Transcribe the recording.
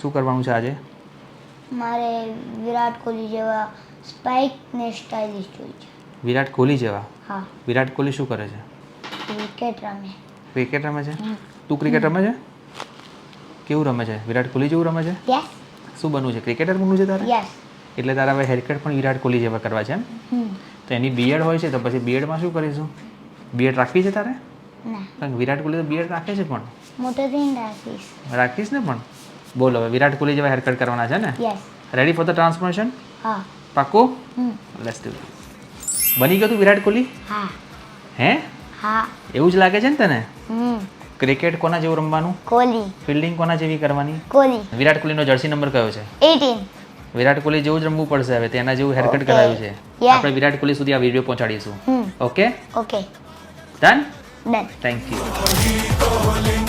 શું કરવાનું છે આજે? મારે વિરાટ કોહલી જેવા સ્પાઇક ને સ્ટાઇલિશ જોઈએ છે. વિરાટ કોહલી જેવા? હા. વિરાટ કોહલી શું કરે છે? ક્રિકેટ રમે. ક્રિકેટ રમે છે? તું ક્રિકેટ રમે છે? કેવું રમે છે? વિરાટ કોહલી જેવું રમે છે? યસ. શું બનવું છે? ક્રિકેટર બનવું છે તારે? યસ. એટલે તારા હવે હેરકટ પણ વિરાટ કોહલી જેવા કરવા છે એમ? તો એની બીએડ હોય છે તો પછી બીએડમાં શું કરીશું? બીએડ રાખવી છે તારે? ના. કારણ કે વિરાટ કોહલી તો બીએડ રાખે છે પણ. મોટો થઈને રાખીશ. રાખીશ ને પણ. બોલ હવે વિરાટ કોહલી જેવા હેરકટ કરવાના છે ને? Yes. Ready for the transformation? હા. પાક્કું? Let's do it. બની ગયો તું વિરાટ કોહલી? હા. હે? હા. એવું જ લાગે છે ને તને? ક્રિકેટ કોના જેવું રમવાનું? કોહલી. ફિલ્ડિંગ કોના જેવી કરવાની? કોહલી. વિરાટ કોહલીનો જર્સી નંબર કયો છે? 18. વિરાટ કોહલી જેવું જ રમવું પડશે હવે, તેના જેવું હેરકટ Okay. કરાવ્યું છે. Yeah. આપણે વિરાટ કોહલી સુધી આ વિડીયો પહોંચાડીશું. Okay? Okay. Done? Done. Thank you.